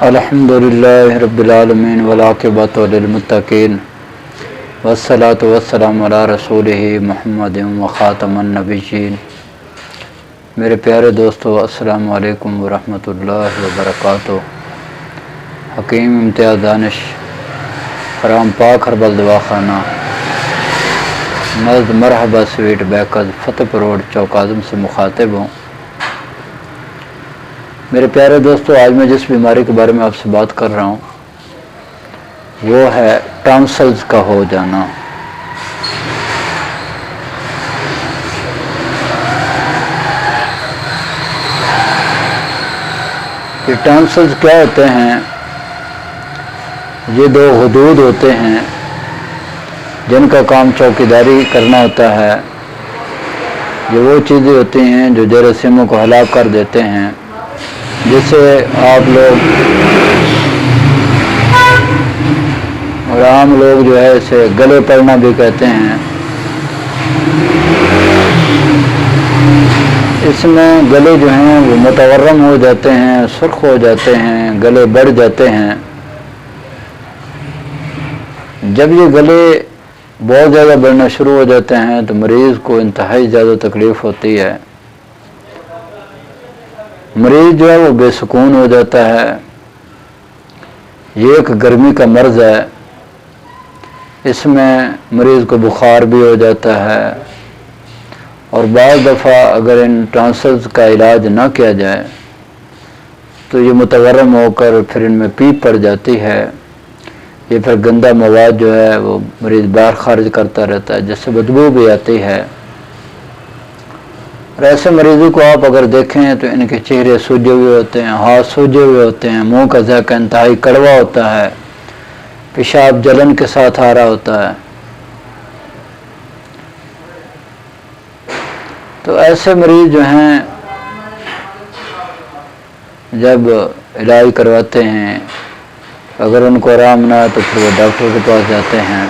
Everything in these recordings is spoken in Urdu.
الحمدللہ رب العالمین والعاقبۃ للمتقین والصلاۃ والسلام علی رسولہ محمد وخاتم النبیین۔ میرے پیارے دوستو، السلام علیکم ورحمۃ اللہ وبرکاتہ۔ حکیم امتیاز دانش، فرام پاک ہربل دواخانہ، نزد مرحبا سویٹ بیکز، فتح روڈ، چوک اعظم سے مخاطب ہوں۔ میرے پیارے دوستو، آج میں جس بیماری کے بارے میں آپ سے بات کر رہا ہوں وہ ہے ٹانسلز کا ہو جانا۔ یہ ٹانسلز کیا ہوتے ہیں؟ یہ دو حدود ہوتے ہیں جن کا کام چوکیداری کرنا ہوتا ہے۔ یہ وہ چیزیں ہوتی ہیں جو جراثیموں کو ہلاک کر دیتے ہیں، جسے آپ لوگ اور عام لوگ جو ہے اسے گلے پڑنا بھی کہتے ہیں۔ اس میں گلے جو ہیں وہ متورم ہو جاتے ہیں، سرخ ہو جاتے ہیں، گلے بڑھ جاتے ہیں۔ جب یہ گلے بہت زیادہ بڑھنا شروع ہو جاتے ہیں تو مریض کو انتہائی زیادہ تکلیف ہوتی ہے۔ مریض جو ہے وہ بے سکون ہو جاتا ہے۔ یہ ایک گرمی کا مرض ہے، اس میں مریض کو بخار بھی ہو جاتا ہے، اور بعض دفعہ اگر ان ٹانسلز کا علاج نہ کیا جائے تو یہ متورم ہو کر پھر ان میں پیپ پڑ جاتی ہے۔ یہ پھر گندا مواد جو ہے وہ مریض باہر خارج کرتا رہتا ہے، جس سے بدبو بھی آتی ہے۔ اور ایسے مریضوں کو آپ اگر دیکھیں تو ان کے چہرے سوجے ہوئے ہوتے ہیں، ہاتھ سوجے ہوئے ہوتے ہیں، منہ کا ذائقہ انتہائی کڑوا ہوتا ہے، پیشاب جلن کے ساتھ آ رہا ہوتا ہے۔ تو ایسے مریض جو ہیں جب علاج کرواتے ہیں، اگر ان کو آرام نہ آئے تو پھر وہ ڈاکٹر کے پاس جاتے ہیں۔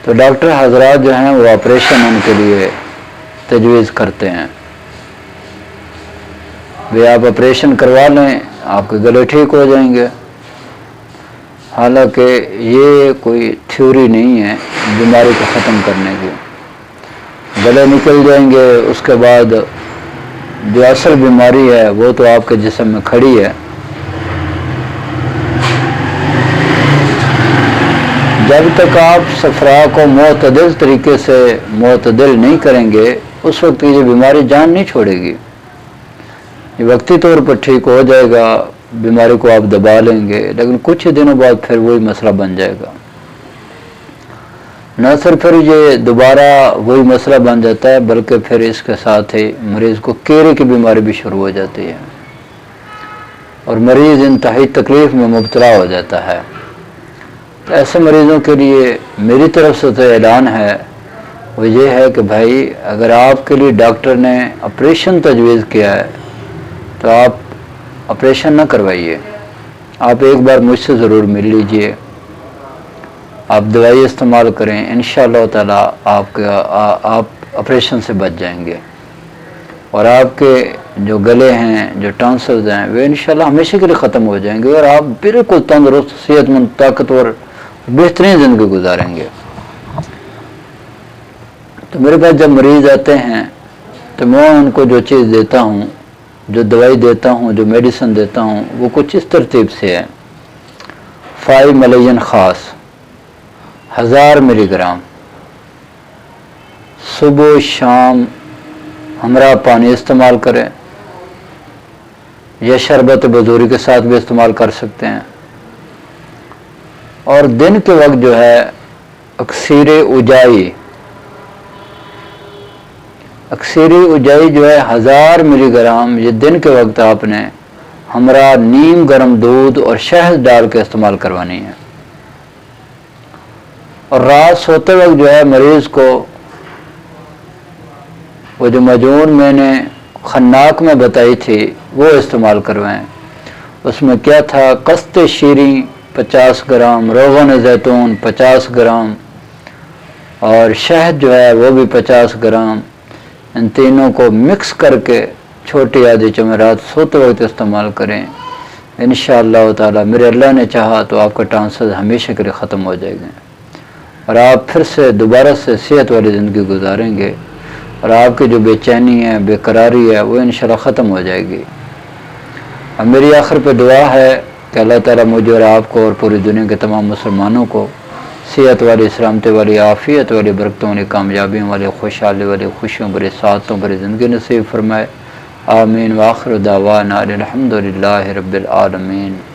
تو ڈاکٹر حضرات جو ہیں وہ آپریشن ان کے لیے تجویز کرتے ہیں، بھی آپ آپریشن کروا لیں، آپ کے گلے ٹھیک ہو جائیں گے۔ حالانکہ یہ کوئی تھیوری نہیں ہے بیماری کو ختم کرنے کی۔ گلے نکل جائیں گے، اس کے بعد جو اصل بیماری ہے وہ تو آپ کے جسم میں کھڑی ہے۔ جب تک آپ صفرا کو معتدل طریقے سے معتدل نہیں کریں گے، اس وقت یہ بیماری جان نہیں چھوڑے گی۔ یہ وقتی طور پر ٹھیک ہو جائے گا، بیماری کو آپ دبا لیں گے، لیکن کچھ ہی دنوں بعد پھر وہی مسئلہ بن جائے گا۔ نہ صرف پھر یہ دوبارہ وہی مسئلہ بن جاتا ہے، بلکہ پھر اس کے ساتھ ہی مریض کو کیڑے کی بیماری بھی شروع ہو جاتی ہے، اور مریض انتہائی تکلیف میں مبتلا ہو جاتا ہے۔ تو ایسے مریضوں کے لیے میری طرف سے تو اعلان ہے، وہ یہ ہے کہ بھائی اگر آپ کے لیے ڈاکٹر نے آپریشن تجویز کیا ہے تو آپ آپریشن نہ کروائیے۔ آپ ایک بار مجھ سے ضرور مل لیجئے، آپ دوائی استعمال کریں، انشاءاللہ تعالی آپ آپریشن سے بچ جائیں گے، اور آپ کے جو گلے ہیں، جو ٹانسلز ہیں، وہ انشاءاللہ ہمیشہ کے لیے ختم ہو جائیں گے، اور آپ بالکل تندرست، صحت مند، طاقتور، بہترین زندگی گزاریں گے۔ تو میرے پاس جب مریض آتے ہیں تو میں ان کو جو چیز دیتا ہوں، جو دوائی دیتا ہوں، جو میڈیسن دیتا ہوں، وہ کچھ اس ترتیب سے ہے۔ 5 ملین خاص 1000 ملی گرام صبح شام ہمراہ پانی استعمال کریں، یا شربت بذوری کے ساتھ بھی استعمال کر سکتے ہیں۔ اور دن کے وقت جو ہے اکثیر اجائی جو ہے 1000 ملی گرام، یہ دن کے وقت آپ نے ہمراہ نیم گرم دودھ اور شہد ڈال کے استعمال کروانی ہے۔ اور رات سوتے وقت جو ہے مریض کو وہ جو مجون میں نے خناق میں بتائی تھی وہ استعمال کروائیں۔ اس میں کیا تھا؟ قسط شیریں 50 گرام، روغن زیتون 50 گرام، اور شہد جو ہے وہ بھی 50 گرام۔ ان تینوں کو مکس کر کے چھوٹی آدھی چمچ رات سوتے وقت استعمال کریں۔ انشاءاللہ تعالی میرے اللہ نے چاہا تو آپ کا ٹانسر ہمیشہ کے لیے ختم ہو جائے گا اور آپ پھر سے دوبارہ سے صحت والی زندگی گزاریں گے اور آپ کی جو بے چینی ہے، بے قراری ہے، وہ انشاءاللہ ختم ہو جائے گی۔ اور میری آخر پہ دعا ہے کہ اللہ تعالیٰ مجھے اور آپ کو اور پوری دنیا کے تمام مسلمانوں کو صحت والی، سلامتی والی، عافیت والی، برکتوں والی، کامیابیوں والی، خوشحالی والی، خوشیوں بری، سعادتوں بری زندگی نصیب فرمائے۔ آمین۔ وآخر دعوانا الحمد للہ رب العالمین۔